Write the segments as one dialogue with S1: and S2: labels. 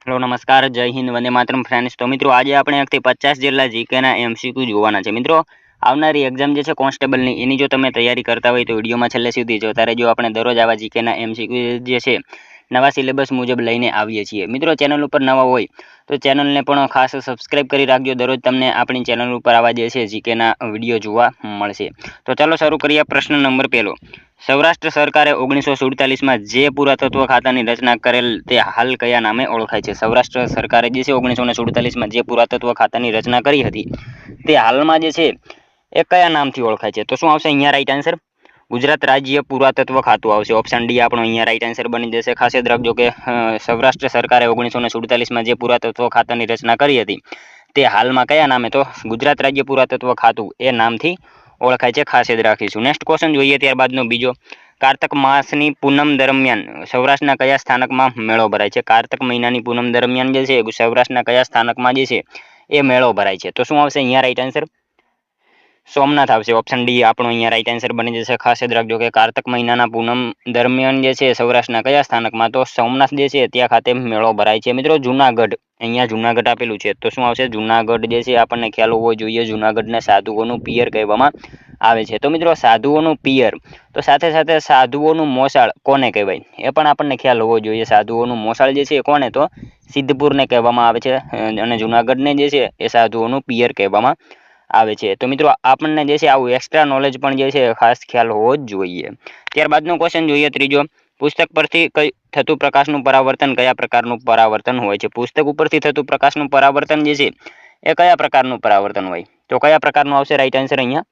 S1: Hello નમસ્કાર, જય Hind, Vande Mataram friends. તો મિત્રો આજે આપણે 1 થી 50 જેટલા જીકેના એમસીક્યુ જોવાના છે. મિત્રો આવનારી એક્ઝામ જે છે કોન્સ્ટેબલની, એની જો તમે તૈયારી કરતા હોય તો વિડીયોમાં છેલ્લે સુધી જોતા રહેજો. આપણે દરરોજ આવા જીકેના એમસીક્યુ જે છે નવા સિલેબસ મુજબ લઈને આવીએ છીએ. મિત્રો ચેનલ ઉપર નવા હોય તો ચેનલને પણ ખાસ સબસ્ક્રાઇબ કરી રાખજો. દરરોજ તમને આપણી ચેનલ ઉપર આવા જે છે જીકેના વિડીયો જોવા મળશે. તો ચાલો શરૂ કરીએ. પ્રશ્ન નંબર 1. સૌરાષ્ટ્ર સરકારે 1947માં જે પુરાતત્વ ખાતાની રચના કરેલ તે હાલ કયા નામે ઓળખાય છે? સૌરાષ્ટ્ર સરકારે જે છે 1947માં જે પુરાતત્વ ખાતાની રચના કરી હતી તે હાલમાં જે છે એ કયા નામથી ઓળખાય છે? તો શું આવશે અહીંયા રાઈટ આન્સર? ગુજરાત રાજ્ય પુરાતત્વ ખાતું આવશે. ઓપ્શન ડી આપણો અહીંયા રાઈટ આન્સર બની જશે. ખાસ યાદ રાખજો કે સૌરાષ્ટ્ર સરકારે 1947માં જે પુરાતત્વ ખાતાની રચના કરી હતી તે હાલમાં કયા નામે? તો ગુજરાત રાજ્ય પુરાતત્વ ખાતું એ નામથી ઓળખાય છે. ખાસ યાદ રાખીશું. નેક્સ્ટ ક્વેશ્ચન જોઈએ ત્યારબાદનો બીજો. કારતક માસની પૂનમ દરમિયાન સૌરાષ્ટ્રના કયા સ્થાનકમાં મેળો ભરાય છે? કારતક મહિનાની પૂનમ દરમિયાન જે છે સૌરાષ્ટ્રના કયા સ્થાનકમાં જે છે એ મેળો ભરાય છે? તો શું આવશે અહીંયા રાઈટ આન્સર? સોમનાથ આવશે. ઓપ્શન ડી આપણો અહીંયા રાઈટ આન્સર બની જશે. ખાસ યાદ રાખજો કે કારતક મહિનાના પૂનમ દરમિયાન જે છે સૌરાષ્ટ્રના કયા સ્થાનકમાં? તો સોમનાથ જે છે ત્યાં ખાતે મેળો ભરાય છે. મિત્રો જુનાગઢ, અહીંયા જુનાગઢ આપેલું છે તો શું આવશે? જુનાગઢ જે છે આપણને ખ્યાલ હોવો જોઈએ. જુનાગઢને સાધુઓનું પિયર કહેવામાં આવે છે. તો મિત્રો સાધુઓનું પિયર તો સાથે સાથે સાધુઓનું મોસાળ કોને કહેવાય એ પણ આપણને ખ્યાલ હોવો જોઈએ. સાધુઓનું મોસાળ જે છે કોને? તો સિદ્ધપુરને કહેવામાં આવે છે અને જુનાગઢને જે છે એ સાધુઓનું પિયર કહેવામાં આવે છે. તો મિત્રો આપણને જે છે આવું એક્સ્ટ્રા નોલેજ પણ જે છે ખાસ ખ્યાલ હોવો જ જોઈએ. ત્યારબાદનો ક્વેશ્ચન જોઈએ ત્રીજો. પુસ્તક પરથી થતું પ્રકાશનું પરાવર્તન કયા પ્રકારનું પરાવર્તન હોય છે? પુસ્તક ઉપરથી થતું પ્રકાશનું પરાવર્તન જે છે એ કયા પ્રકારનું પરાવર્તન હોય? તો કયા પ્રકારનું આવશે રાઈટ આન્સર અહીંયા?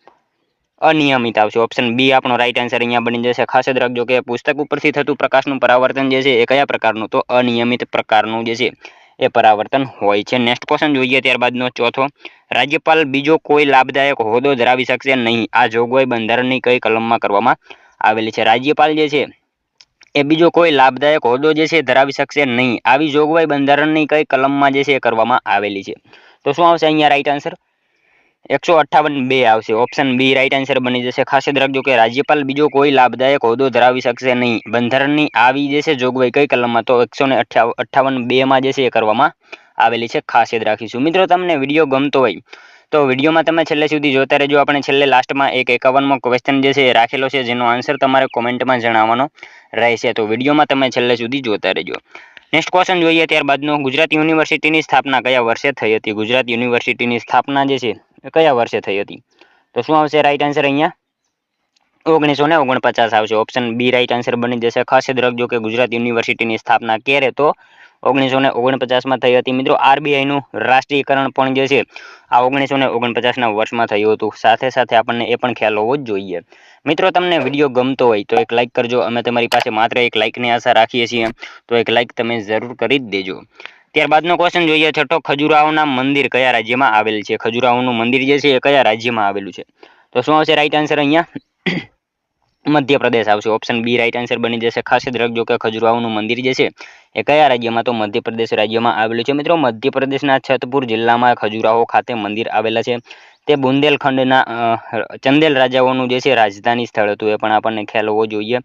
S1: અનિયમિત આવશે. ઓપ્શન બી આપણો રાઈટ આન્સર અહીંયા બની જશે. ખાસ યાદ રાખજો કે પુસ્તક ઉપરથી થતું પ્રકાશનું પરાવર્તન જે છે એ કયા પ્રકારનું? તો અનિયમિત પ્રકારનું જે છે એ પરાવર્તન હોય છે. નેક્સ્ટ ક્વેશ્ચન જોઈએ ત્યારબાદનો ચોથો. રાજ્યપાલ બીજો કોઈ લાભદાયક હોદ્દો ધરાવી શકશે નહીં. આ જોગવાઈ બંધારણની કઈ કલમમાં કરવામાં આવેલી છે? રાજ્યપાલ જે છે એ બીજો કોઈ લાભદાયક હોદ્દો જે છે ધરાવી શકશે નહીં. આવી જોગવાઈ બંધારણની કઈ કલમમાં જે છે કરવામાં આવેલી છે? તો શું આવશે અહીંયા રાઈટ આન્સર? 158(2) આવશે. ઓપ્શન બી રાઈટ આન્સર બની જશે. ખાસ યાદ રાખજો કે રાજ્યપાલ બીજો કોઈ લાભદાયક હોદ્દો ધરાવી શકશે નહીં. બંધારણની આવી જે છે જોગવાઈ કઈ કલમમાં? તો 158(2) જે છે એ કરવામાં આવેલી છે. ખાસ યાદ રાખીશું. મિત્રો તમને વિડીયો ગમતો હોય તો વિડીયોમાં તમે છેલ્લે સુધી જોતા રહેજો. આપણે છેલ્લે લાસ્ટમાં એક 51મો ક્વેશ્ચન જે છે એ રાખેલો છે જેનો આન્સર તમારે કોમેન્ટમાં જણાવવાનો રહેશે. તો વિડીયોમાં તમે છેલ્લે સુધી જોતા રહેજો. નેક્સ્ટ ક્વેશ્ચન જોઈએ ત્યારબાદનો. ગુજરાત યુનિવર્સિટીની સ્થાપના કયા વર્ષે થઈ હતી? ગુજરાત યુનિવર્સિટીની સ્થાપના જે છે એ કયા વર્ષે થઈ હતી? તો શું આવશે રાઈટ આન્સર અહીંયા? 1949 આવશે. ઓપ્શન બી રાઈટ આન્સર બની જશે. ખાસ યાદ રાખજો કે ગુજરાત યુનિવર્સિટીની સ્થાપના ક્યારે? તો 1949માં થઈ હતી. મિત્રો આરબીઆઈનું રાષ્ટ્રીયકરણ પણ જે છે આ 1949ના વર્ષમાં થયું હતું. સાથે સાથે આપણને એ પણ ખ્યાલ હોવો જ જોઈએ. મિત્રો તમને વિડીયો ગમતો હોય તો એક લાઇક કરજો. અમે તમારી પાસે માત્ર એક લાઇકની આશા રાખીએ છીએ તો એક લાઇક તમે જરૂર કરી જ દેજો. ત્યારબાદનો ક્વેશ્ચન જોઈએ છઠ્ઠો. ખજુરાહોના મંદિર કયા રાજ્યમાં આવેલ છે? ખજુરાહોનું મંદિર જે છે એ કયા રાજ્યમાં આવેલું છે? તો શું આવશે રાઈટ આન્સર અહીંયા? મધ્યપ્રદેશ આવશે. ઓપ્શન બી રાઈટ આન્સર બની જશે. ખાસ યાદ રાખજો કે ખજુરાહોનું મંદિર જે છે એ કયા રાજ્યમાં? તો મધ્યપ્રદેશ રાજ્યમાં આવેલું છે. મિત્રો મધ્યપ્રદેશના છતપુર જિલ્લામાં ખજુરાહો ખાતે મંદિર આવેલા છે. તે બુંદેલખંડના ચંદેલ રાજાઓનું જે છે રાજધાની સ્થળ હતું. એ પણ આપણને ખ્યાલ હોવો જોઈએ.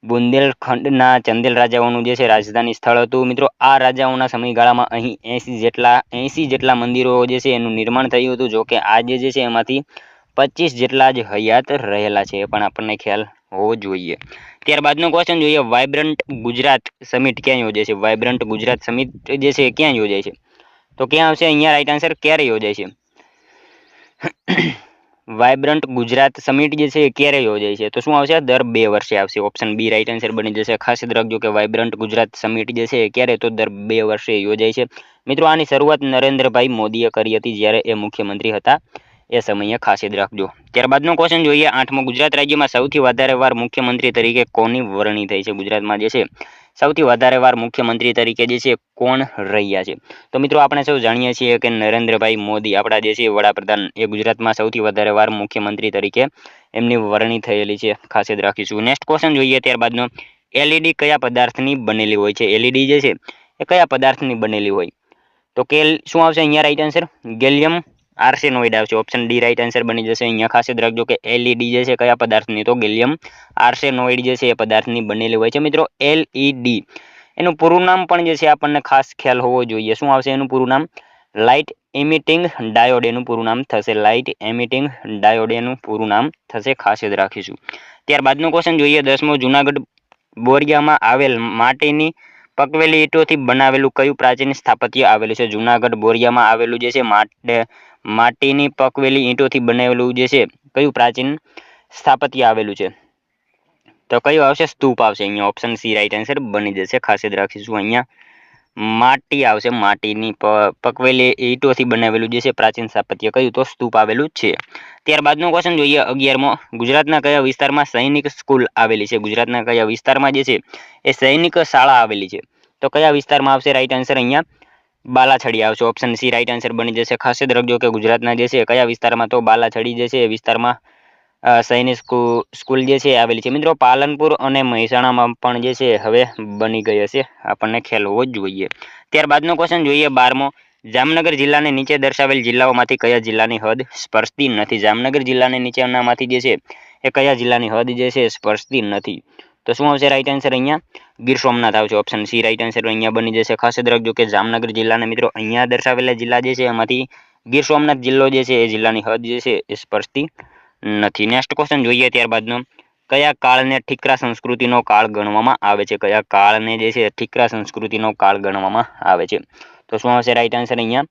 S1: બુંદેલખંડના ચંદેલ રાજાઓનું જે છે રાજધાની સ્થળ હતું. મિત્રો આ રાજાઓના સમયગાળામાં અહીં 80 જેટલા મંદિરો જે છે એનું નિર્માણ થયું હતું. જો કે આજે જે છે એમાંથી 25 જેટલા જ હયાત રહેલા છે. એ પણ આપણને ખ્યાલ હોવો જોઈએ. ત્યારબાદનો ક્વેશ્ચન જોઈએ. વાઇબ્રન્ટ ગુજરાત સમિટ ક્યાં યોજાય છે? વાઇબ્રન્ટ ગુજરાત સમિટ જે છે ક્યાં યોજાય છે? તો ક્યાં આવશે અહીંયા રાઈટ આન્સર? ક્યારે યોજાય છે? વાઇબ્રન્ટ ગુજરાત સમિટ જે છે એ ક્યારે યોજાય છે? તો શું આવશે? દર 2 વર્ષે આવશે. ઓપ્શન બી રાઈટ આન્સર બની જશે. ખાસ યાદ રાખજો કે વાઇબ્રન્ટ ગુજરાત સમિટ જે છે એ ક્યારે? તો દર 2 વર્ષે યોજાય છે. મિત્રો આની શરૂઆત નરેન્દ્રભાઈ મોદીએ કરી હતી જ્યારે એ મુખ્યમંત્રી હતા એ સમયે. ખાસ યાદ રાખજો. ત્યારબાદનો ક્વેશ્ચન જોઈએ 8મો. ગુજરાત રાજ્યમાં સૌથી વધારે વાર મુખ્યમંત્રી તરીકે કોની વરણી થઈ છે? ગુજરાતમાં જે છે સૌથી વધારે વાર મુખ્યમંત્રી તરીકે જે છે કોણ રહ્યા છે? તો મિત્રો આપણે સૌ જાણીએ છીએ કે નરેન્દ્રભાઈ મોદી આપણા જે છે વડાપ્રધાન એ ગુજરાતમાં સૌથી વધારે વાર મુખ્યમંત્રી તરીકે એમની વરણી થયેલી છે. ખાસ યાદ રાખીશું. નેક્સ્ટ ક્વેશ્ચન જોઈએ ત્યારબાદનો. એલઈડી કયા પદાર્થની બનેલી હોય છે? એલઈડી જે છે એ કયા પદાર્થની બનેલી હોય? તો શું આવશે અહીંયા રાઈટ આન્સર? ગેલિયમ આર્સેનોઇડ આવશે. ઓપ્શન ડી રાઈટ આન્સર બની જશે. અહીંયા ખાસ યાદ રાખજો કે એલઈડી જે છે કયા પદાર્થની? તો ગેલિયમ આર્સેનોઇડ જે છે એ પદાર્થની બનેલી હોય છે. મિત્રો એલઈડી એનું પૂરું નામ પણ જે છે આપણને ખાસ ખ્યાલ હોવો જોઈએ. શું આવશે એનું પૂરું નામ? લાઇટ એમિટિંગ ડાયોડ એનું પૂરું નામ થશે. લાઇટ એમિટિંગ ડાયોડ એનું પૂરું નામ થશે. ખાસ યાદ રાખીશું. ત્યારબાદનો ક્વેશ્ચન જોઈએ 10મો. જુનાગઢ બોરિયામાં આવેલ માટીની પકવેલી ઈંટોથી બનાવેલું કયું પ્રાચીન સ્થાપત્ય આવેલું છે? જુનાગઢ બોરિયામાં આવેલું જે છે માટીની પકવેલી ઈંટોથી બનાવેલું જે છે કયું પ્રાચીન સ્થાપત્ય આવેલું છે? તો કયું આવશે? સ્તૂપ આવશે. અહીંયા ઓપ્શન સી રાઈટ આન્સર બની જશે. ખાસ યાદ રાખીશું. અહીંયા માટી આવશે. માટીની પકવેલી ઈંટોથી બનાવેલું જે છે પ્રાચીન સ્થાપત્ય કયું? તો સ્તૂપ આવેલું છે. ત્યારબાદનો ક્વેશ્ચન જોઈએ 11મો. ગુજરાતના કયા વિસ્તારમાં સૈનિક સ્કૂલ આવેલી છે? ગુજરાતના કયા વિસ્તારમાં જે છે એ સૈનિક શાળા આવેલી છે? તો કયા વિસ્તારમાં આવશે રાઈટ આન્સર? અહીંયા બાલાછડી આવશે. ઓપ્શન સી રાઈટ આન્સર બની જશે. ખાસ યાદ રાખજો કે ગુજરાતના જે છે કયા વિસ્તારમાં? તો બાલાછડી જે છે એ વિસ્તારમાં સૈનિક સ્કૂલ જે છે આવેલી છે. મિત્રો પાલનપુર અને મહેસાણામાં પણ જે છે હવે બની ગઈ હશે, આપણને ખ્યાલ હોવો જ જોઈએ. ત્યારબાદનો ક્વેશ્ચન જોઈએ 12મો. જામનગર જિલ્લાને નીચે દર્શાવેલ જિલ્લાઓમાંથી કયા જિલ્લાની હદ સ્પર્શતી નથી? જામનગર જિલ્લાને નીચેનામાંથી જે છે એ કયા જિલ્લાની હદ જે છે સ્પર્શતી નથી? તો શું આવશે રાઈટ આન્સર? અહીંયા ગીર સોમનાથ આવશે. ઓપ્શન સી રાઈટ આન્સર અહીંયા બની જશે. ખાસ યાદ રાખજો કે જામનગર જિલ્લાને મિત્રો અહીંયા દર્શાવેલા જિલ્લા જે છે એમાંથી ગીર સોમનાથ જિલ્લો જે છે એ જિલ્લાની હદ જે છે એ સ્પર્શતી નથી. નેક્સ્ટ ક્વેશ્ચન જોઈએ ત્યારબાદનો. કયા કાળને ઠીકરા સંસ્કૃતિનો કાળ ગણવામાં આવે છે? કયા કાળને જે છે ઠીકરા સંસ્કૃતિનો કાળ ગણવામાં આવે છે? તો શું આવશે રાઈટ આન્સર? અહીંયા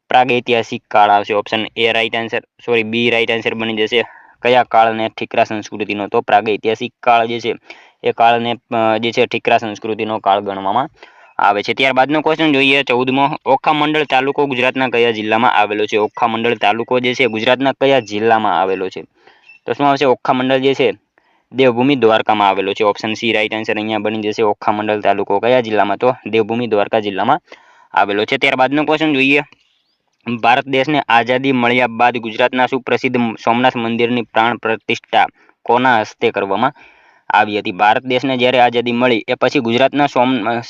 S1: પ્રાગૈતિહાસિક કાળ આવશે. Option A right answer, sorry B right answer બની જશે. કયા કાળને ઠીકરા સંસ્કૃતિનો? તો પ્રાગૈતિહાસિક કાળ જે છે એ કાળને જે છે ઠીકરા સંસ્કૃતિનો કાળ ગણવામાં આવે છે. ત્યારબાદનો ક્વેશ્ચન જોઈએ 14મો. ઓખામંડળ તાલુકો ગુજરાતના કયા જિલ્લામાં આવેલો છે? ઓખામંડળ તાલુકો જે છે ગુજરાતના કયા જિલ્લામાં આવેલો છે? તો શું આવશે? ઓખામંડળ જે છે દેવભૂમિ દ્વારકામાં આવેલો છે. ઓપ્શન સી રાઈટ આન્સર અહીંયા બની જશે. ઓખામંડળ તાલુકો કયા જિલ્લામાં? તો દેવભૂમિ દ્વારકા જિલ્લામાં આવેલો છે. ત્યારબાદનો ક્વેશ્ચન જોઈએ. ભારત દેશને આઝાદી મળ્યા બાદ ગુજરાતના સુપ્રસિદ્ધ સોમનાથ મંદિરની પ્રાણ પ્રતિષ્ઠા કોના હસ્તે કરવામાં આવી હતી? ભારત દેશને જ્યારે આઝાદી મળી એ પછી ગુજરાતના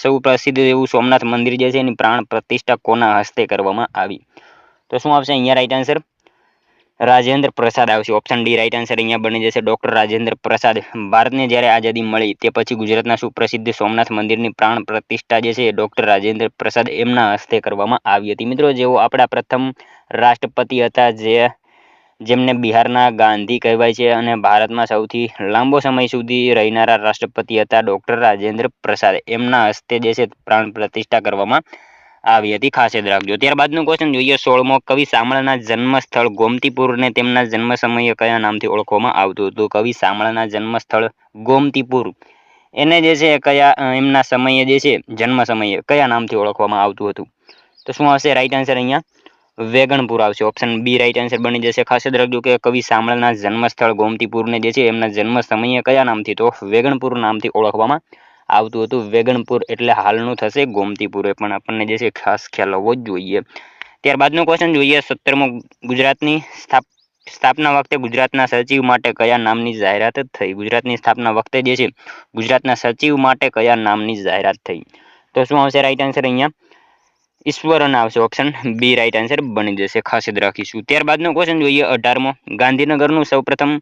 S1: સુપ્રસિદ્ધ એવું સોમનાથ મંદિર જે છે એની પ્રાણ પ્રતિષ્ઠા કોના હસ્તે કરવામાં આવી? તો શું આવશે અહીંયા રાઈટ આન્સર? રાજેન્દ્ર પ્રસાદ આવશે. ઓપ્શન ડી રાઈટ આન્સર અહીંયા બની જશે. ડોક્ટર રાજેન્દ્ર પ્રસાદ. ભારતને જ્યારે આઝાદી મળી તે પછી ગુજરાતના સુપ્રસિદ્ધ સોમનાથ મંદિરની પ્રાણ પ્રતિષ્ઠા જે છે ડોક્ટર રાજેન્દ્ર પ્રસાદ એમના હસ્તે કરવામાં આવી હતી. મિત્રો જેઓ આપણા પ્રથમ રાષ્ટ્રપતિ હતા, જેમને બિહારના ગાંધી કહેવાય છે અને ભારતમાં સૌથી લાંબો સમય સુધી રહેનારા રાષ્ટ્રપતિ હતા ડોક્ટર રાજેન્દ્ર પ્રસાદ, એમના હસ્તે જે છે પ્રાણ પ્રતિષ્ઠા કરવામાં આવી હતી. ખાસ યાદ રાખજો. ત્યારબાદનો ક્વેશ્ચન જોઈએ 16મો. કવિ શામળના જન્મ સ્થળ ગોમતીપુરને તેમના જન્મ સમયે કયા નામથી ઓળખવામાં આવતું હતું? કવિ શામળના જન્મ સ્થળ ગોમતીપુર એને જે છે કયા એમના સમયે જે છે જન્મ સમયે કયા નામથી ઓળખવામાં આવતું હતું? તો શું આવશે રાઈટ આન્સર? અહીંયા વેગણપુર આવશે. ઓપ્શન બી રાઈટ આન્સર બની જશે. ખાસ યાદ રાખજો કે કવિ શામળના જન્મ સ્થળ ગોમતીપુરને જે છે એમના જન્મ સમયે કયા નામથી? તો વેગણપુર નામથી ઓળખવામાં આવતું હતું. વેગણપુર એટલે હાલનું થશે ગોમતીપુર. એ પણ આપણને જે છે ખાસ ખ્યાલ હોવો જ જોઈએ. ત્યારબાદનો ક્વેશ્ચન જોઈએ 17મો. ગુજરાતની સ્થાપના વખતે ગુજરાતના સચિવ માટે કયા નામની જાહેરાત થઈ? ગુજરાતની સ્થાપના વખતે જે છે ગુજરાતના સચિવ માટે કયા નામની જાહેરાત થઈ? તો શું આવશે રાઈટ આન્સર? અહીંયા ઈશ્વરન આવશે. ઓપ્શન બી રાઈટ આન્સર બની જશે. ખાસ યાદ રાખીશું. ત્યારબાદનો ક્વેશ્ચન જોઈએ 18મો. ગાંધીનગરનું સૌપ્રથમ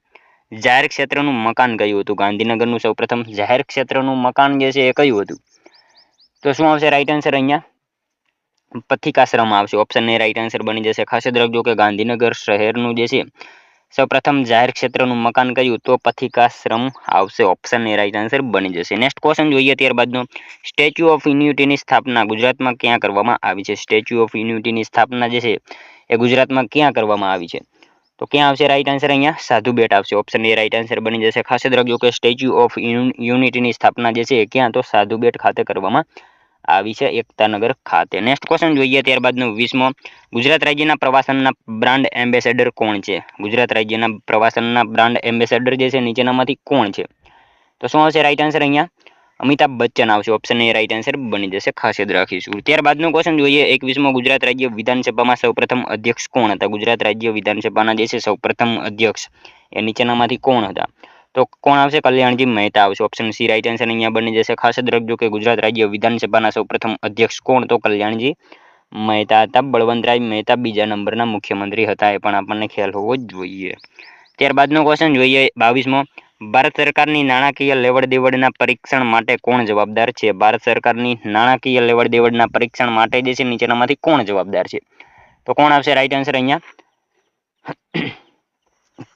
S1: જાહેર ક્ષેત્રનું મકાન કયું હતું? ગાંધીનગરનું સૌપ્રથમ જાહેર ક્ષેત્રનું મકાન જે છે એ કયું હતું? તો શું આવશે રાઈટ આન્સર? અહીંયા પથિકાશ્રમ આવશે. ઓપ્શન એ રાઈટ આન્સર બની જશે. ખાસ યાદ રાખજો કે ગાંધીનગર શહેરનું જે છે સૌપ્રથમ જાહેર ક્ષેત્રનું મકાન કયું? તો પથિકાશ્રમ આવશે. ઓપ્શન એ રાઈટ આન્સર બની જશે. નેક્સ્ટ ક્વેશ્ચન જોઈએ ત્યારબાદનો. સ્ટેચ્યુ ઓફ યુનિટીની સ્થાપના ગુજરાતમાં ક્યાં કરવામાં આવી છે? સ્ટેચ્યુ ઓફ યુનિટીની સ્થાપના જે છે એ ગુજરાતમાં ક્યાં કરવામાં આવી છે? તો ક્યાં આવશે રાઈટ આન્સર? અહીંયા સાધુ બેટ આવશે. ઓપ્શન એ રાઈટ આન્સર બની જશે. ખાસ યાદ રાખજો કે સ્ટેચ્યુ ઓફ યુનિટીની સ્થાપના જે છે ક્યાં? તો સાધુ બેટ ખાતે કરવામાં આવી છે, એકતાનગર ખાતે. નેક્સ્ટ ક્વેશ્ચન જોઈએ ત્યારબાદનો 20મો. ગુજરાત રાજ્યના પ્રવાસનના બ્રાન્ડ એમ્બેસેડર કોણ છે? ગુજરાત રાજ્યના પ્રવાસનના બ્રાન્ડ એમ્બેસેડર જે છે નીચેનામાંથી કોણ છે? તો શું આવશે રાઈટ આન્સર? અહીંયા અમિતાભ બચ્ચન આવશે. ઓપ્શન એ રાઈટ આન્સર બની જશે. ખાસ યાદ રાખીશું. ત્યારબાદનો ક્વેશ્ચન જોઈએ 21મો. ગુજરાત રાજ્ય વિધાનસભામાં સૌપ્રથમ અધ્યક્ષ કોણ હતા? ગુજરાત રાજ્ય વિધાનસભાના જે છે સૌપ્રથમ અધ્યક્ષ એ નીચેનામાંથી કોણ હતા? તો કોણ આવશે? કલ્યાણજી મહેતા આવશે. ઓપ્શન સી રાઈટ આન્સર અહીંયા બની જશે. ખાસ યાદ રાખજો કે ગુજરાત રાજ્ય વિધાનસભાના સૌપ્રથમ અધ્યક્ષ કોણ? તો કલ્યાણજી મહેતા હતા. બળવંતરાય મહેતા બીજા નંબરના મુખ્યમંત્રી હતા. એ પણ આપણને ખ્યાલ હોવો જ જોઈએ. ત્યારબાદનો ક્વેશ્ચન જોઈએ 22મો. ભારત સરકારની નાણાકીય લેવડ-દેવડના પરીક્ષણ માટે કોણ જવાબદાર છે? ભારત સરકારની નાણાકીય લેવડ-દેવડના પરીક્ષણ માટે જે છે નીચેનામાંથી કોણ જવાબદાર છે? તો કોણ આવશે રાઈટ આન્સર અહીંયા?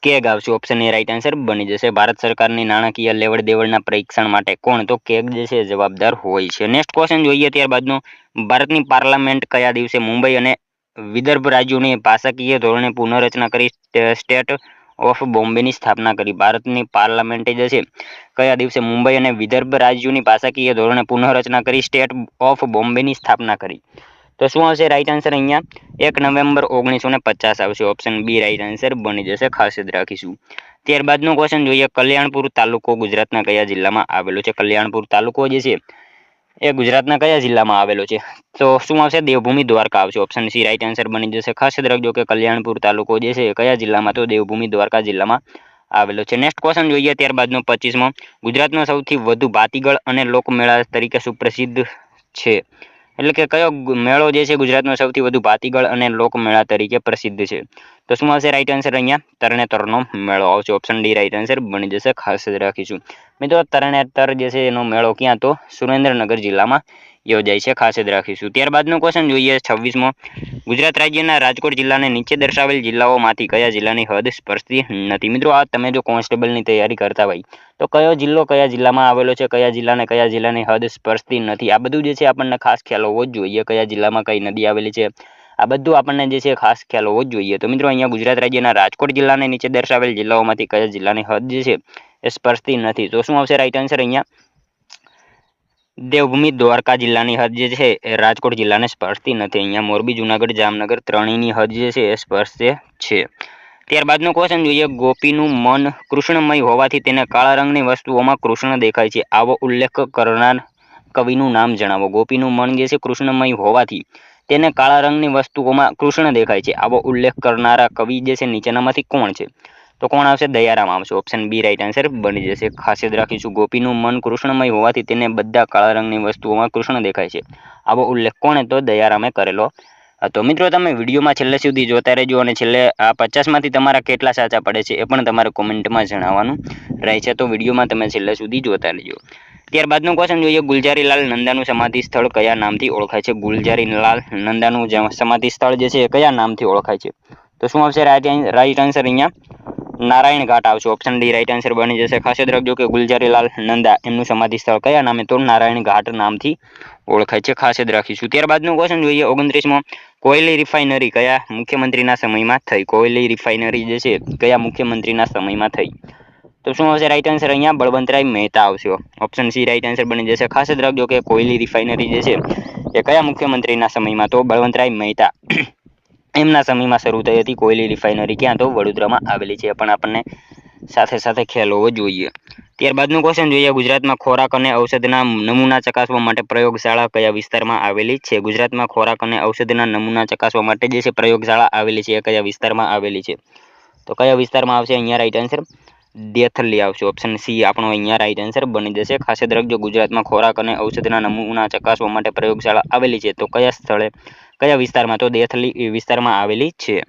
S1: કેગ આવશે. ઓપ્શન એ રાઈટ આન્સર બની જશે. ભારત સરકારની નાણાકીય લેવડ-દેવડના પરીક્ષણ માટે કોણ? તો કેગ જે છે જવાબદાર હોય છે. નેક્સ્ટ ક્વેશ્ચન જોઈએ ત્યારબાદનો. ભારતની પાર્લામેન્ટ કયા દિવસે મુંબઈ અને વિદર્ભ રાજ્યોની ભાષાકીય ધોરણે પુનઃરચના કરી સ્ટેટ ઓફ બોમ્બેની સ્થાપના કરી? ભારતની પાર્લામેન્ટે જે છે કયા દિવસે મુંબઈ અને વિદર્ભ રાજ્યોની ભાષાકીય ધોરણે પુનઃરચના કરી સ્ટેટ ઓફ બોમ્બેની સ્થાપના કરી? તો શું આવશે રાઈટ આન્સર અહીંયા? 1 નવેમ્બર 1950 આવશે. ઓપ્શન બી રાઈટ આન્સર બની જશે. ખાસ યાદ રાખીશું. ત્યારબાદનો ક્વેશ્ચન જોઈએ. કલ્યાણપુર તાલુકો ગુજરાતના કયા જિલ્લામાં આવેલો છે? કલ્યાણપુર તાલુકો જે છે એ ગુજરાતના કયા જિલ્લામાં આવેલો છે? તો શું આવશે? દેવભૂમિ દ્વારકા આવશે. ઓપ્શન સી રાઈટ આન્સર બની જશે. ખાસ યાદ રાખજો કે કલ્યાણપુર તાલુકો જે છે કયા જિલ્લામાં? તો દેવભૂમિ દ્વારકા જિલ્લામાં આવેલો છે. નેક્સ્ટ ક્વેશ્ચન જોઈએ ત્યારબાદનો 25મો. ગુજરાતનો સૌથી વધુ ભાતીગળ અને લોકમેળા તરીકે સુપ્રસિદ્ધ છે? એટલે કે કયો મેળો જે છે ગુજરાતનો સૌથી વધુ ભાતીગળ અને લોકમેળા તરીકે પ્રસિદ્ધ છે? તો શું આવશે રાઈટ આન્સર અહીંયા? તરણેતરનો મેળો આવશે. ઓપ્શન ડી રાઈટ આન્સર બની જશે. ખાસ યાદ રાખીશું. મિત્રો તરણેતર જે છે એનો મેળો ક્યાં? તો સુરેન્દ્રનગર જિલ્લામાં યોજાય છે. ખાસ યાદ રાખીશું. ત્યારબાદનો ક્વેશ્ચન જોઈએ 26મો. ગુજરાત રાજ્યના રાજકોટ જિલ્લાને નીચે દર્શાવેલ જિલ્લાઓમાંથી કયા જિલ્લાની હદ સ્પર્શતી નથી? મિત્રો આ તમે જો કોન્સ્ટેબલની તૈયારી કરતા હોય તો કયો જિલ્લો કયા જિલ્લામાં આવેલો છે, કયા જિલ્લાની હદ સ્પર્શતી નથી, આ બધું જે છે આપણને ખાસ ખ્યાલ હોવો જ જોઈએ. કયા જિલ્લામાં કઈ નદી આવેલી છે આ બધું આપણને જે છે ખાસ ખ્યાલ હોવો જ જોઈએ. તો મિત્રો અહીંયા ગુજરાત રાજ્યના રાજકોટ જિલ્લાને નીચે દર્શાવેલ જિલ્લાઓમાંથી કયા જિલ્લાની હદ જે છે એ સ્પર્શતી નથી? તો શું આવશે રાઈટ આન્સર અહીંયા? દેવભૂમિ દ્વારકા જિલ્લાની હદ જે છે એ રાજકોટ જિલ્લાને સ્પર્શતી નથી. અહીંયા મોરબી, જુનાગઢ, જામનગર ત્રણેયની હદ જે છે એ સ્પર્શે છે. ત્યારબાદનો ક્વેશ્ચન જોઈએ. ગોપીનું મન કૃષ્ણમય હોવાથી તેને કાળા રંગની વસ્તુઓમાં કૃષ્ણ દેખાય છે. આવો ઉલ્લેખ કરનાર કવિનું નામ જણાવો. ગોપીનું મન જે છે કૃષ્ણમય હોવાથી તેને કાળા રંગની વસ્તુઓમાં કૃષ્ણ દેખાય છે. આવો ઉલ્લેખ કરનારા કવિ જે છે નીચેનામાંથી કોણ છે? તો કોણ આવશે? દયારામ આવશે. ઓપ્શન બી રાઈટ આન્સર બની જશે. ખાસ યાદ રાખીશું. ગોપીનું મન કૃષ્ણમય હોવાથી તેને બધા કાળા રંગની વસ્તુઓમાં કૃષ્ણ દેખાય છે. આવો ઉલ્લેખ કોણે? તો દયારામે કરેલો હતો. મિત્રો તમે વિડીયોમાં છેલ્લે સુધી જોતા રહેજો અને છેલ્લે આ 50માંથી તમારા કેટલા સાચા પડે છે એ પણ તમારે કોમેન્ટમાં જણાવવાનું રહે છે. તો વિડીયોમાં તમે છેલ્લે સુધી જોતા રહેજો. ત્યારબાદનો ક્વેશ્ચન જોઈએ. ગુલજારીલાલ નંદાનું સમાધિ સ્થળ કયા નામથી ઓળખાય છે? ગુલજારીલાલ નંદાનું સમાધિ સ્થળ જે છે એ કયા નામથી ઓળખાય છે? તો શું આવશે રાઈટ આન્સર અહીંયા? નારાયણ ઘાટ આવશે. ઓપ્શન ડી રાઈટ આન્સર બની જશે. ખાસ યાદ રાખજો કે ગુલજારીલાલ નંદા એમનું સમાધિ સ્થળ કયા નામે? તો નારાયણ ઘાટ નામથી ઓળખાય છે. ખાસ યાદ રાખીશું. ત્યારબાદનો ક્વેશ્ચન જોઈએ. 29મો. કોયલી રિફાઇનરી કયા મુખ્યમંત્રીના સમયમાં થઈ? કોયલી રિફાઇનરી જે છે કયા મુખ્યમંત્રીના સમયમાં થઈ? તો શું આવશે રાઈટ આન્સર અહીંયા? બળવંતરાય મહેતા આવશે. ઓપ્શન સી રાઈટ આન્સર બની જશે. ખાસ યાદ રાખજો કે કોયલી રિફાઇનરી જે છે એ કયા મુખ્યમંત્રીના સમયમાં? તો બળવંતરાય મહેતા એમના સમયમાં શરૂ થઈ હતી. કોયલી રિફાઇનરી ક્યાં? તો વડોદરામાં આવેલી છે. પણ આપણને સાથે સાથે ખ્યાલ હોવો જોઈએ. ત્યારબાદનું ક્વેશ્ચન જોઈએ. ગુજરાતમાં ખોરાક અને ઔષધના નમૂના ચકાસવા માટે પ્રયોગશાળા કયા વિસ્તારમાં આવેલી છે? ગુજરાતમાં ખોરાક અને ઔષધના નમૂના ચકાસવા માટે જે છે પ્રયોગશાળા આવેલી છે એ કયા વિસ્તારમાં આવેલી છે? તો કયા વિસ્તારમાં આવશે અહીંયા રાઈટ આન્સર? દેથલી આવશે. ઓપ્શન સી આપણો અહીંયા રાઈટ આન્સર બની જશે. ખાસ યાદ રાખજો ગુજરાતમાં ખોરાક અને ઔષધના નમૂના ચકાસવા માટે પ્રયોગશાળા આવેલી છે. તો કયા સ્થળે કયા વિસ્તારમાં? તો દેથલી વિસ્તારમાં આવેલી છે.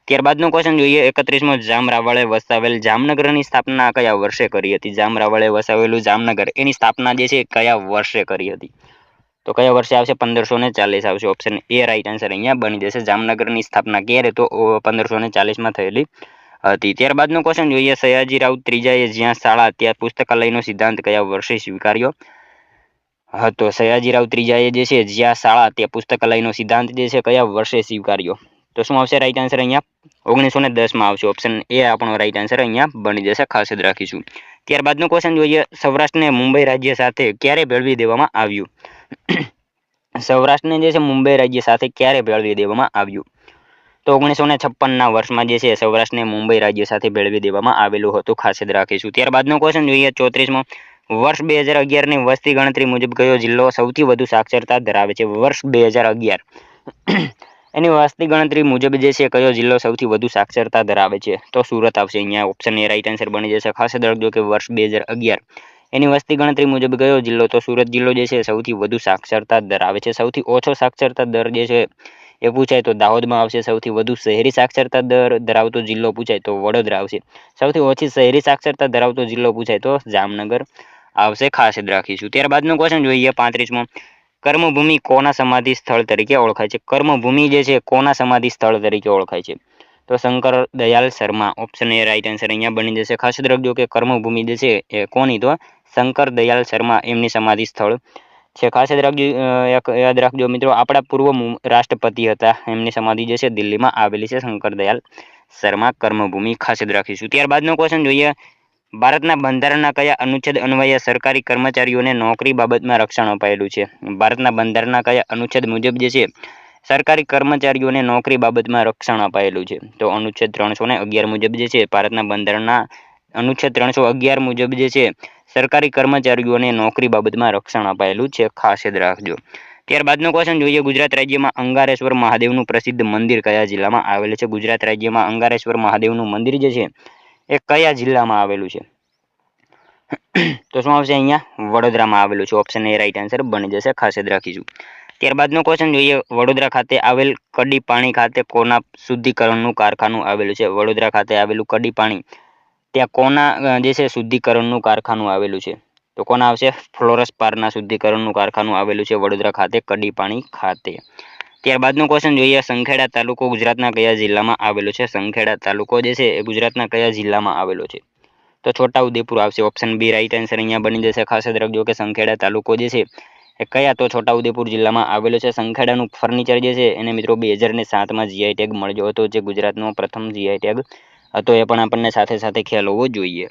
S1: ત્યારબાદનો ક્વેશ્ચન જોઈએ. 31મો. જામ રાવળે વસાવેલ જામનગરની સ્થાપના કયા વર્ષે કરી હતી? જામ રાવળે વસાવેલું જામનગર એની સ્થાપના જે છે કયા વર્ષે કરી હતી? તો કયા વર્ષે આવશે? 1540 આવશે. ઓપ્શન એ રાઈટ આન્સર અહીંયા બની જશે. જામનગરની સ્થાપના ક્યારે? તો 1540માં થયેલી હતી. ત્યારબાદનો ક્વેશ્ચન જોઈએ. સયાજીરાવ ત્રીજાએ જ્યાં શાળા ત્યાં પુસ્તકાલયનો સિદ્ધાંત કયા વર્ષે સ્વીકાર્યો હતો? સયાજીરાવ ત્રીજાએ જે છે જ્યાં શાળા ત્યાં પુસ્તકાલયનો સિદ્ધાંત જે છે કયા વર્ષે સ્વીકાર્યો? તો શું આવશે રાઈટ આન્સર અહીંયા? 1910માં આવશે. ઓપ્શન એ આપણો રાઈટ આન્સર અહીંયા બની જશે. ખાસ યાદ રાખીશું. ત્યારબાદનો ક્વેશ્ચન જોઈએ. સૌરાષ્ટ્રને મુંબઈ રાજ્ય સાથે ક્યારે ભેળવી દેવામાં આવ્યું? સૌરાષ્ટ્રને જે છે મુંબઈ રાજ્ય સાથે ક્યારે ભેળવી દેવામાં આવ્યું? તો 1956ના વર્ષમાં જે છે સૌરાષ્ટ્રને મુંબઈ રાજ્ય સાથે ભેળવી દેવામાં આવેલું હતું. ખાસ યાદ રાખીશું. ત્યારબાદનો ક્વેશ્ચન જોઈએ. 34મો. વર્ષ 2011ની વસ્તી ગણતરી મુજબ કયો જિલ્લો સૌથી વધુ સાક્ષરતા ધરાવે છે? વર્ષ 2011 એની વસ્તી ગણતરી મુજબ જે છે કયો જિલ્લો સૌથી વધુ સાક્ષરતા ધરાવે છે? તો સુરત આવશે અહીંયા. ઓપ્શન એ રાઈટ આન્સર બની જશે. ખાસ યાદ રાખજો કે વર્ષ 2011 એની વસ્તી ગણતરી મુજબ કયો જિલ્લો? તો સુરત જિલ્લો જે છે સૌથી વધુ સાક્ષરતા ધરાવે છે. સૌથી ઓછો સાક્ષરતા દર જે છે એ પૂછાય તો દાહોદમાં આવશે. સૌથી વધુ શહેરી સાક્ષરતા દર ધરાવતો જિલ્લો પૂછાય તો વડોદરા આવશે. સૌથી ઓછી શહેરી સાક્ષરતા ધરાવતો જિલ્લો પૂછાય તો જામનગર આવશે. ખાસ યાદ રાખીશું. ત્યારબાદનો ક્વેશ્ચન જોઈએ 35મો. કર્મભૂમિ કોના સમાધિ સ્થળ તરીકે ઓળખાય છે? કર્મભૂમિ જે છે કોના સમાધિ સ્થળ તરીકે ઓળખાય છે? તો Shankar Dayal Sharma. Option A right answer અહીંયા બની જશે. ખાસ યાદ રાખજો કે કર્મભૂમિ જે છે એ કોની? તો શંકર દયાલ શર્મા એમની સમાધિ સ્થળ છે. ખાસ યાદ રાખજો મિત્રો, આપણા પૂર્વ રાષ્ટ્રપતિ હતા, એમની સમાધિ જે છે દિલ્હીમાં આવેલી છે. શંકર દયાલ શર્મા, કર્મભૂમિ ખાસ યાદ રાખીશું. ત્યારબાદનો ક્વેશ્ચન જોઈએ. ભારતના બંધારણના કયા અનુચ્છેદ અન્વયે સરકારી કર્મચારીઓને નોકરી બાબતમાં રક્ષણ અપાયેલું છે? ભારતના બંધારણના કયા અનુચ્છેદ મુજબ જે છે સરકારી કર્મચારીઓને નોકરી બાબતમાં રક્ષણ અપાયેલું છે? તો અનુચ્છેદ 311 મુજબ જે છે ભારતના બંધારણના અનુચ્છેદ 311 મુજબ જે છે સરકારી કર્મચારીઓને નોકરી બાબતમાં રક્ષણ અપાયેલું છે. ખાસ યાદ રાખજો. ત્યારબાદનો ક્વેશ્ચન જોઈએ. ગુજરાત રાજ્યમાં અંગારેશ્વર મહાદેવનું પ્રસિદ્ધ મંદિર કયા જિલ્લામાં આવેલું છે? ગુજરાત રાજ્યમાં અંગારેશ્વર મહાદેવનું મંદિર જે છે એ કયા જિલ્લામાં આવેલું છે? તો શું આવશે અહીંયા? વડોદરામાં આવેલું છે. ઓપ્શન એ રાઈટ આન્સર બની જશે. ખાસ યાદ રાખીશું. ત્યારબાદનો ક્વેશ્ચન જોઈએ. વડોદરા ખાતે આવેલ કડી પાણી ખાતે કોના શુદ્ધિકરણનું કારખાનું આવેલું છે? વડોદરા ખાતે આવેલું કડી પાણી ત્યાં કોના જે છે શુદ્ધિકરણનું કારખાનું આવેલું છે? તો કોના આવશે? ફ્લોરસપારના શુદ્ધિકરણનું કારખાનું આવેલું છે વડોદરા ખાતે, કડી પાણી ખાતે. ત્યારબાદનો ક્વેશ્ચન જોઈએ. સંખેડા તાલુકો ગુજરાતના કયા જિલ્લામાં આવેલો છે? સંખેડા તાલુકો જે છે એ ગુજરાતના કયા જિલ્લામાં આવેલો છે? તો છોટાઉદેપુર આવશે. ઓપ્શન બી રાઈટ આન્સર અહીંયા બની જશે. ખાસ યાદ રાખજો કે સંખેડા તાલુકો જે છે એ કયા? તો છોટાઉદેપુર જિલ્લામાં આવેલો છે. સંખેડાનું ફર્નિચર જે છે એને મિત્રો 2007માં જીઆઈ ટેગ મળ્યો હતો, જે ગુજરાતનો પ્રથમ જીઆઈ ટેગ હતો. એ પણ આપણને સાથે સાથે ખ્યાલ હોવો જોઈએ.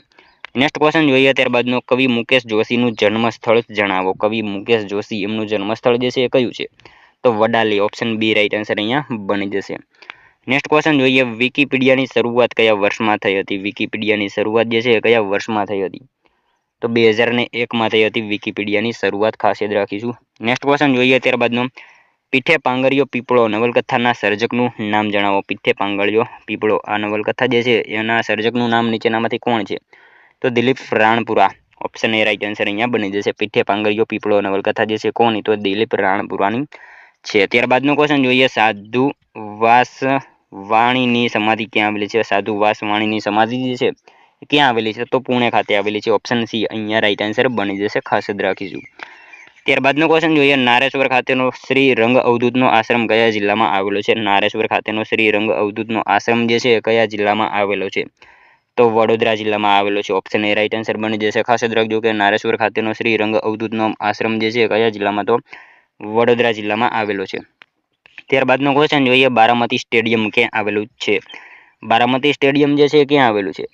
S1: નેક્સ્ટ ક્વેશ્ચન જોઈએ. ત્યારબાદનો કવિ મુકેશ જોશીનું જન્મસ્થળ જણાવો. કવિ મુકેશ જોશી એમનું જન્મસ્થળ જે છે એ કયું છે? તો Vadali. Option B right answer અહીંયા બની જશે. નેક્સ્ટ ક્વેશ્ચન જોઈએ. વિકિપીડિયાની શરૂઆત કયા વર્ષમાં થઈ હતી? વિકિપીડિયાની શરૂઆત જે છે એ કયા વર્ષમાં થઈ હતી? તો 2001માં થઈ હતી વિકિપીડિયાની શરૂઆત. ખાસ યાદ રાખીશું. નેક્સ્ટ ક્વેશ્ચન જોઈએ. ત્યારબાદનો પીઠે પાંગળિયો પીપળો નવલકથાના સર્જકનું નામ જણાવો. પીઠે પાંગળિયો પીપળો આ નવલકથા જે છે એના સર્જકનું નામ નીચેનામાંથી કોણ છે? તો Dilip Ranpura. Option A right answer અહીંયા બની જશે. પીઠે પાંગળિયો પીપળો નવલકથા જે છે કોની? તો દિલીપ રાણપુરાની છે. ત્યારબાદનો ક્વેશ્ચન જોઈએ. સાધુ વાસવાણીની સમાધિ ક્યાં આવેલી છે? સાધુ વાસવાણીની સમાધિ જે છે ક્યાં આવેલી છે? તો પુણે ખાતે આવેલી છે. ઓપ્શન સી અહીંયા રાઈટ આન્સર બની જશે. ખાસ યાદ રાખીશું. ત્યારબાદનો ક્વેશ્ચન જોઈએ. નારેશ્વર ખાતેનો શ્રી રંગ અવધૂતનો આશ્રમ કયા જિલ્લામાં આવેલો છે? નારેશ્વર ખાતેનો શ્રી રંગ અવધૂતનો આશ્રમ જે છે કયા જિલ્લામાં આવેલો છે? તો વડોદરા જિલ્લામાં આવેલો છે. ઓપ્શન એ રાઈટ આન્સર બની જશે. ખાસ યાદ રાખજો કે નારેશ્વર ખાતેનો શ્રી રંગ અવધૂતનો આશ્રમ જે છે કયા જિલ્લામાં? તો વડોદરા જિલ્લામાં આવેલો છે. ત્યારબાદનો ક્વેશ્ચન જોઈએ. બારામતી સ્ટેડિયમ ક્યાં આવેલું છે? બારામતી સ્ટેડિયમ જે છે ક્યાં આવેલું છે?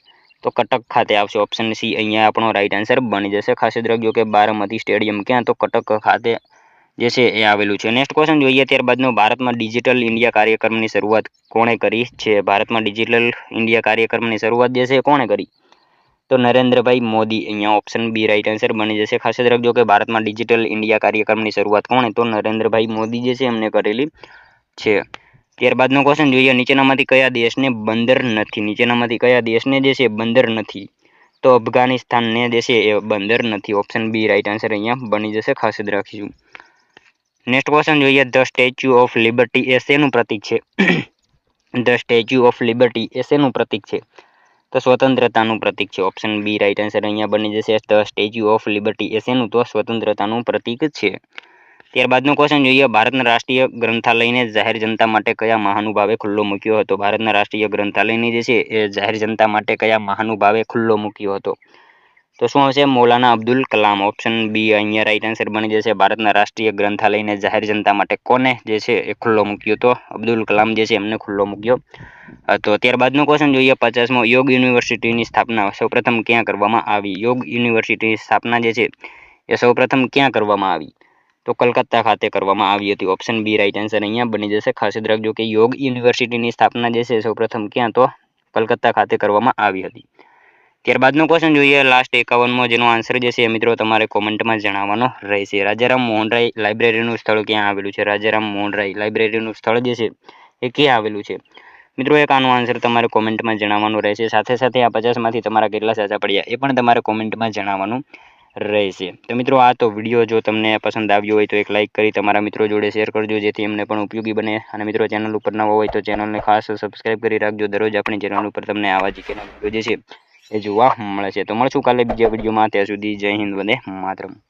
S1: તો કટક ખાતે આવશે. ઓપ્શન સી અહીંયા આપણો રાઈટ આન્સર બની જશે. ખાસ યાદ રાખજો કે બારામતી સ્ટેડિયમ ક્યાં? તો કટક ખાતે જે છે એ આવેલું છે. નેક્સ્ટ ક્વેશ્ચન જોઈએ. ત્યારબાદનો ભારતમાં ડિજિટલ ઇન્ડિયા કાર્યક્રમની શરૂઆત કોણે કરી છે? ભારતમાં ડિજિટલ ઇન્ડિયા કાર્યક્રમની શરૂઆત જે છે કોણે કરી? તો નરેન્દ્રભાઈ મોદી. અહીંયા ઓપ્શન બી રાઈટ આન્સર બની જશે. ખાસ યાદ રાખજો કે ભારતમાં ડિજિટલ ઇન્ડિયા કાર્યક્રમની શરૂઆત કોણે? તો નરેન્દ્રભાઈ મોદી જે છે એમને કરેલી છે. ત્યારબાદનો ક્વેશ્ચન જોઈએ. નીચેનામાંથી કયા દેશને બંદર નથી? નીચેનામાંથી કયા દેશને જે છે બંદર નથી? તો અફઘાનિસ્તાનને જે છે એ બંદર નથી. ઓપ્શન બી રાઈટ આન્સર અહીંયા બની જશે. ખાસ યાદ રાખીશું. નેક્સ્ટ ક્વેશ્ચન જોઈએ. ધ સ્ટેચ્યુ ઓફ લિબર્ટી એ શેનું પ્રતીક છે? ધ સ્ટેચ્યુ ઓફ લિબર્ટી એ શેનું પ્રતીક છે? તો સ્વતંત્રતાનું પ્રતીક છે. ઓપ્શન બી રાઈટ આન્સર અહીંયા બની જશે. ધ સ્ટેચ્યુ ઓફ લિબર્ટી એ શેનું? તો સ્વતંત્રતાનું પ્રતીક છે. ત્યારબાદનો ક્વેશ્ચન જોઈએ. ભારતના રાષ્ટ્રીય ગ્રંથાલયને જાહેર જનતા માટે કયા મહાનુભાવે ખુલ્લો મૂક્યો હતો? ભારતના રાષ્ટ્રીય ગ્રંથાલયને જે છે એ જાહેર જનતા માટે કયા મહાનુભાવે ખુલ્લો મૂક્યો હતો? તો શું આવશે? મૌલાના અબ્દુલ કલામ. ઓપ્શન બી અહીંયા રાઈટ આન્સર બની જશે. ભારતના રાષ્ટ્રીય ગ્રંથાલયને જાહેર જનતા માટે કોને જે છે એ ખુલ્લો મૂક્યો? તો અબ્દુલ કલામ જે છે એમને ખુલ્લો મૂક્યો હતો. ત્યારબાદનો ક્વેશ્ચન જોઈએ. 50મો. યોગ યુનિવર્સિટીની સ્થાપના સૌપ્રથમ ક્યાં કરવામાં આવી? યોગ યુનિવર્સિટીની સ્થાપના જે છે એ સૌપ્રથમ ક્યાં કરવામાં આવી? તો કલકત્તા ખાતે કરવામાં આવી હતી. ઓપ્શન બી રાઈટ આન્સર અહીંયા બની જશે. ખાસ યાદ રાખજો કે યોગ યુનિવર્સિટીની સ્થાપના જે છે સૌપ્રથમ ક્યાં? તો કલકત્તા ખાતે કરવામાં આવી હતી. ત્યારબાદનો ક્વેશ્ચન જોઈએ. લાસ્ટ 51મો, જેનો આન્સર જે છે મિત્રો તમારે કોમેન્ટમાં જણાવવાનો રહેશે. રાજારામ મોહન રાય લાઇબ્રેરીનું સ્થળ ક્યાં આવેલું છે? રાજારામ મોહન રાય લાઇબ્રેરીનું સ્થળ જે છે એ ક્યાં આવેલું છે? મિત્રો એક આનો આન્સર તમારે કોમેન્ટમાં જણાવવાનું રહેશે. સાથે સાથે આ 50માંથી તમારા કેટલા સાચા પડ્યા એ પણ તમારે કોમેન્ટમાં જણાવવાનું રહેશે। તો મિત્રો આ તો વિડીયો જો તમને પસંદ આવ્યો હોય તો એક લાઇક કરી તમારા મિત્રો જોડે શેર કરજો, જેથી એમને પણ ઉપયોગી બને। અને મિત્રો ચેનલ ઉપર નવા હોય તો ચેનલને ખાસ સબસ્ક્રાઇબ કરી રાખજો। દરરોજ આપણી ચેનલ ઉપર તમને આવા જીકેના વિડીયો જે છે એ જોવા મળે છે। તો મળશું કાલે બીજા વિડીયોમાં, ત્યાં સુધી જય હિન્દ, વંદે માતરમ।